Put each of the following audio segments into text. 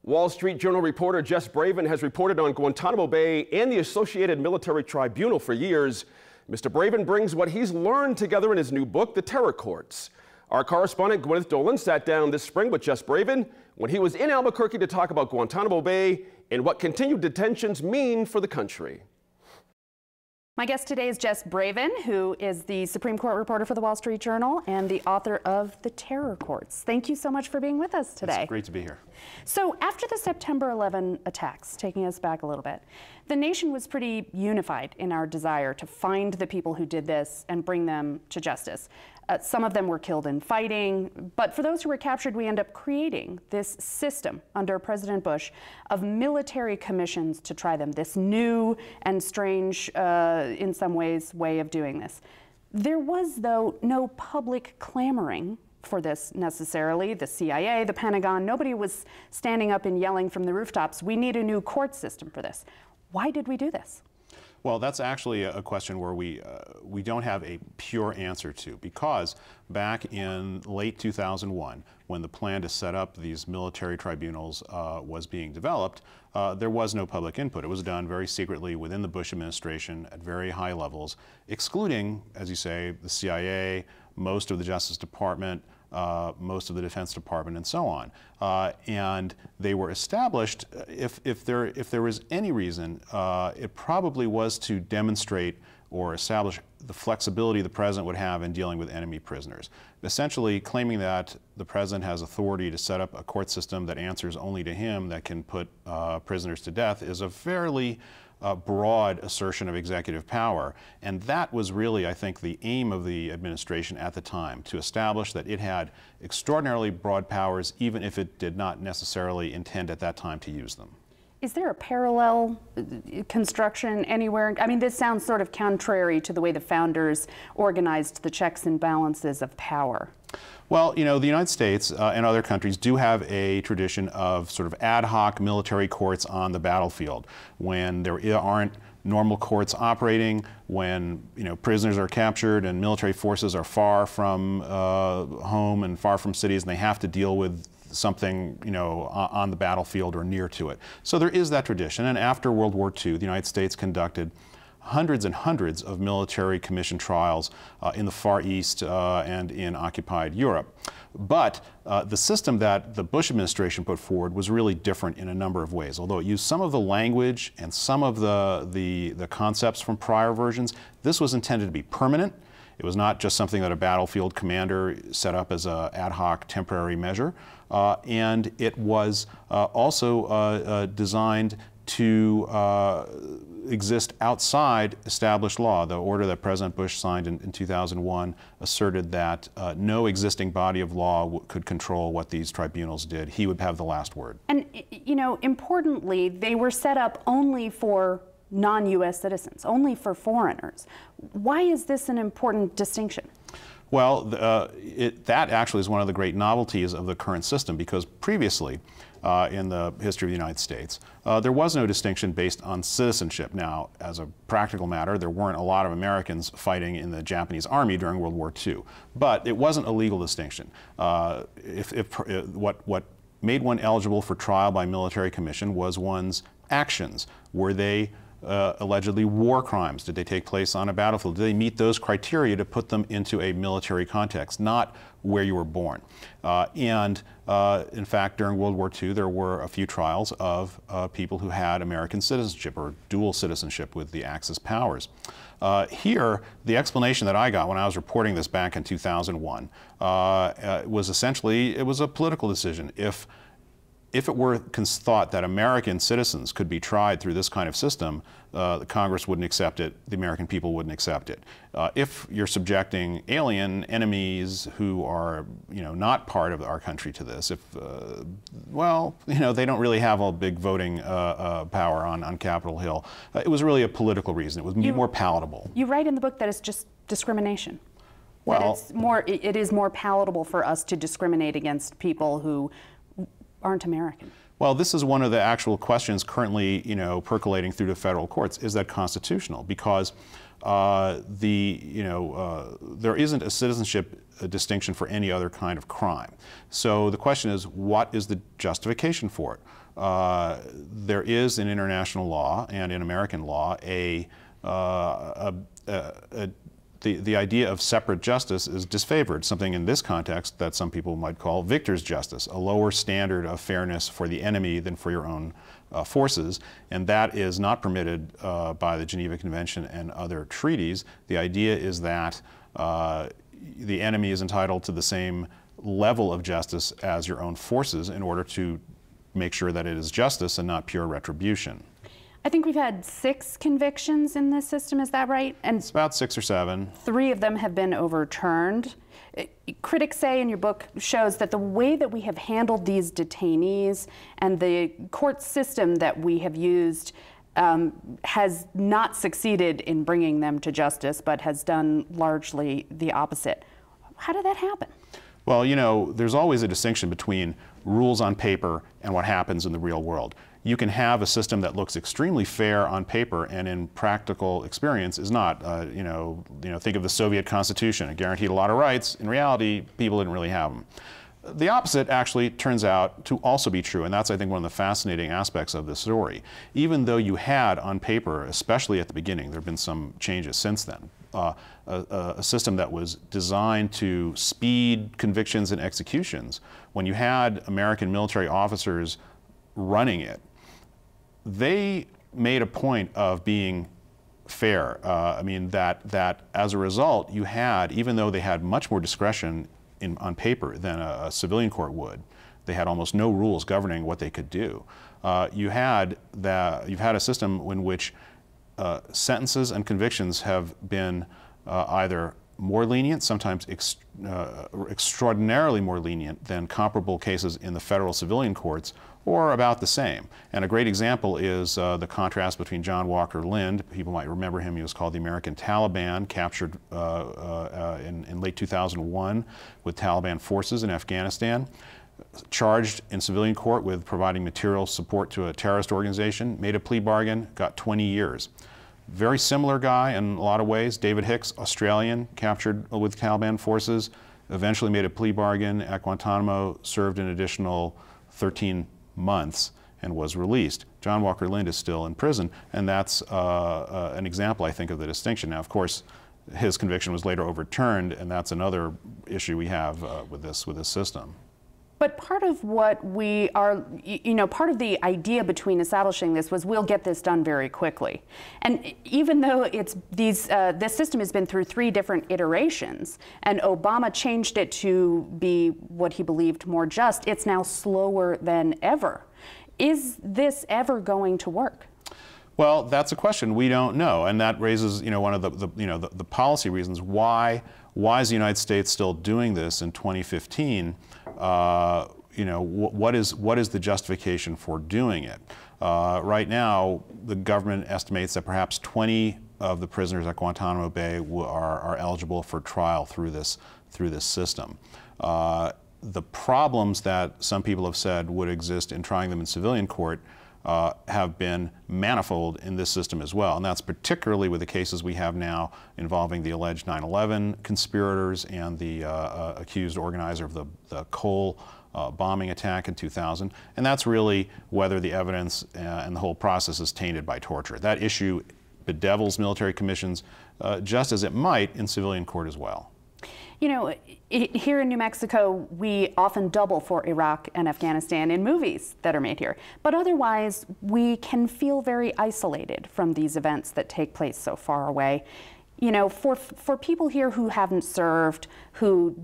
Wall Street Journal reporter Jess Braven has reported on Guantanamo Bay and the Associated Military Tribunal for years. Mr. Braven brings what he's learned together in his new book, The Terror Courts. Our correspondent Gwyneth Dolan sat down this spring with Jess Braven when he was in Albuquerque to talk about Guantanamo Bay and what continued detentions mean for the country. My guest today is Jess Braven, who is the Supreme Court reporter for the Wall Street Journal and the author of The Terror Courts. Thank you so much for being with us today. It's great to be here. So after the September 11 attacks, taking us back a little bit, the nation was pretty unified in our desire to find the people who did this and bring them to justice. Some of them were killed in fighting, but for those who were captured, we end up creating this system under President Bush of military commissions to try them, this new and strange, in some ways, way of doing this. There was, though, no public clamoring for this necessarily. The CIA, the Pentagon, nobody was standing up and yelling from the rooftops, we need a new court system for this. Why did we do this? Well, that's actually a question where we don't have a pure answer to, because back in late 2001, when the plan to set up these military tribunals was being developed, there was no public input. It was done very secretly within the Bush administration at very high levels, excluding, as you say, the CIA, most of the Justice Department, most of the Defense Department, and so on. And they were established, if there was any reason, it probably was to demonstrate or establish the flexibility the president would have in dealing with enemy prisoners. Essentially claiming that the president has authority to set up a court system that answers only to him, that can put prisoners to death, is a fairly broad assertion of executive power. And that was really, I think, the aim of the administration at the time, to establish that it had extraordinarily broad powers, even if it did not necessarily intend at that time to use them. Is there a parallel construction anywhere? I mean, this sounds sort of contrary to the way the founders organized the checks and balances of power. Well, you know, the United States and other countries do have a tradition of sort of ad hoc military courts on the battlefield. When there aren't normal courts operating, when, you know, prisoners are captured and military forces are far from home and far from cities, and they have to deal with something, you know, on the battlefield or near to it. So there is that tradition. And after World War II, the United States conducted hundreds and hundreds of military commission trials in the Far East and in occupied Europe. But the system that the Bush administration put forward was really different in a number of ways. Although it used some of the language and some of the concepts from prior versions, this was intended to be permanent. It was not just something that a battlefield commander set up as an ad hoc temporary measure. And it was also designed to exist outside established law. The order that President Bush signed in 2001 asserted that no existing body of law could control what these tribunals did. He would have the last word. And, you know, importantly, they were set up only for non-U.S. citizens, only for foreigners. Why is this an important distinction? Well, that actually is one of the great novelties of the current system, because previously, in the history of the United States, there was no distinction based on citizenship. Now, as a practical matter, there weren't a lot of Americans fighting in the Japanese army during World War II, but it wasn't a legal distinction. What made one eligible for trial by military commission was one's actions. Were they allegedly war crimes? Did they take place on a battlefield? Did they meet those criteria to put them into a military context, not where you were born? In fact, during World War II, there were a few trials of people who had American citizenship or dual citizenship with the Axis powers. Here, the explanation that I got when I was reporting this back in 2001 was essentially, it was a political decision. If it were thought that American citizens could be tried through this kind of system, the Congress wouldn't accept it, the American people wouldn't accept it. If you're subjecting alien enemies who are, you know, not part of our country to this, well, you know, they don't really have a big voting power on Capitol Hill. It was really a political reason. It was more palatable. You write in the book that it's just discrimination. Well, it is more palatable for us to discriminate against people who aren't American. Well, this is one of the actual questions currently, percolating through the federal courts. Is that constitutional? Because there isn't a citizenship distinction for any other kind of crime. So the question is, what is the justification for it? There is in international law and in American law the idea of separate justice is disfavored, something in this context that some people might call victor's justice, a lower standard of fairness for the enemy than for your own forces, and that is not permitted by the Geneva Convention and other treaties. The idea is that the enemy is entitled to the same level of justice as your own forces in order to make sure that it is justice and not pure retribution. I think we've had 6 convictions in this system, is that right? And it's about 6 or 7. 3 of them have been overturned. Critics say, in your book, shows that the way that we have handled these detainees and the court system that we have used has not succeeded in bringing them to justice, but has done largely the opposite. How did that happen? Well, there's always a distinction between rules on paper and what happens in the real world. You can have a system that looks extremely fair on paper and in practical experience is not. Think of the Soviet Constitution. It guaranteed a lot of rights. In reality, people didn't really have them. The opposite actually turns out to also be true, and that's, I think, one of the fascinating aspects of this story. Even though you had on paper, especially at the beginning, there have been some changes since then, a system that was designed to speed convictions and executions. When you had American military officers running it, they made a point of being fair. That as a result, you had, even though they had much more discretion on paper than a civilian court would, they had almost no rules governing what they could do. You've had a system in which sentences and convictions have been either more lenient, sometimes extraordinarily more lenient than comparable cases in the federal civilian courts, or about the same. And a great example is the contrast between John Walker Lind. People might remember him. He was called the American Taliban, captured in late 2001 with Taliban forces in Afghanistan, charged in civilian court with providing material support to a terrorist organization, made a plea bargain, got 20 years. Very similar guy in a lot of ways. David Hicks, Australian, captured with Taliban forces, eventually made a plea bargain at Guantanamo, served an additional 13 months, and was released. John Walker Lind is still in prison, and that's an example, I think, of the distinction. Now, of course, his conviction was later overturned, and that's another issue we have with this system. But part of what we are, part of the idea between establishing this was we'll get this done very quickly. And even though this system has been through 3 different iterations, and Obama changed it to be what he believed more just, it's now slower than ever. Is this ever going to work? Well, that's a question we don't know, and that raises, one of the policy reasons why is the United States still doing this in 2015? What is the justification for doing it? Right now, the government estimates that perhaps 20 of the prisoners at Guantanamo Bay are eligible for trial through this system. The problems that some people have said would exist in trying them in civilian court have been manifold in this system as well, and that's particularly with the cases we have now involving the alleged 9/11 conspirators and the accused organizer of the Cole bombing attack in 2000, and that's really whether the evidence and the whole process is tainted by torture. That issue bedevils military commissions just as it might in civilian court as well. Here in New Mexico, we often double for Iraq and Afghanistan in movies that are made here. But otherwise, we can feel very isolated from these events that take place so far away. For people here who haven't served, who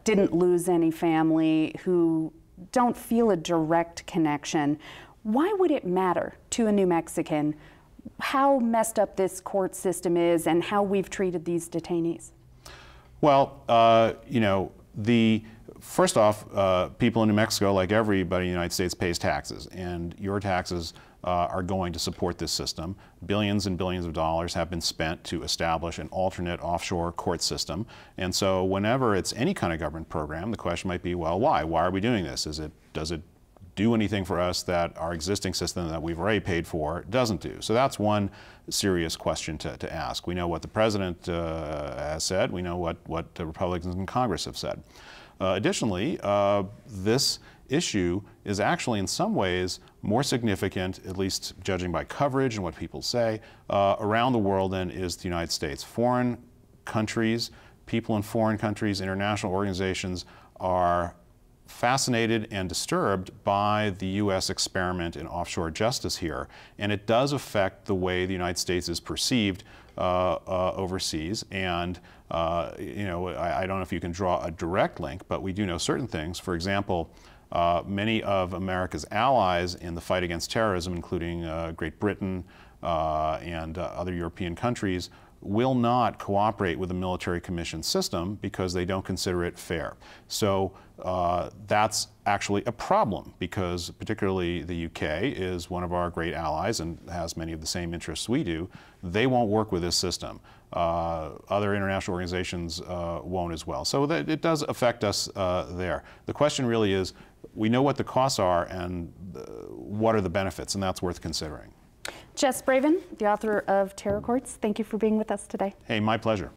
didn't lose any family, who don't feel a direct connection, why would it matter to a New Mexican how messed up this court system is and how we've treated these detainees? Well, first off, people in New Mexico, like everybody in the United States, pays taxes, and your taxes are going to support this system. Billions and billions of dollars have been spent to establish an alternate offshore court system, and so whenever it's any kind of government program, the question might be, well, why? Why are we doing this? Does it do anything for us that our existing system that we've already paid for doesn't do. So that's one serious question to ask. We know what the president has said. We know what the Republicans in Congress have said. Additionally, this issue is actually in some ways more significant, at least judging by coverage and what people say, around the world than is the United States. Foreign countries, people in foreign countries, international organizations are fascinated and disturbed by the U.S. experiment in offshore justice here, and it does affect the way the United States is perceived overseas. And you know, I don't know if you can draw a direct link, but we do know certain things. For example, many of America's allies in the fight against terrorism, including Great Britain and other European countries, will not cooperate with the military commission system because they don't consider it fair. So that's actually a problem, because particularly the UK is one of our great allies and has many of the same interests we do. They won't work with this system. Other international organizations won't as well. So that it does affect us there. The question really is, we know what the costs are and what are the benefits, and that's worth considering. Jess Bravin, the author of Terror Courts, thank you for being with us today. Hey, my pleasure.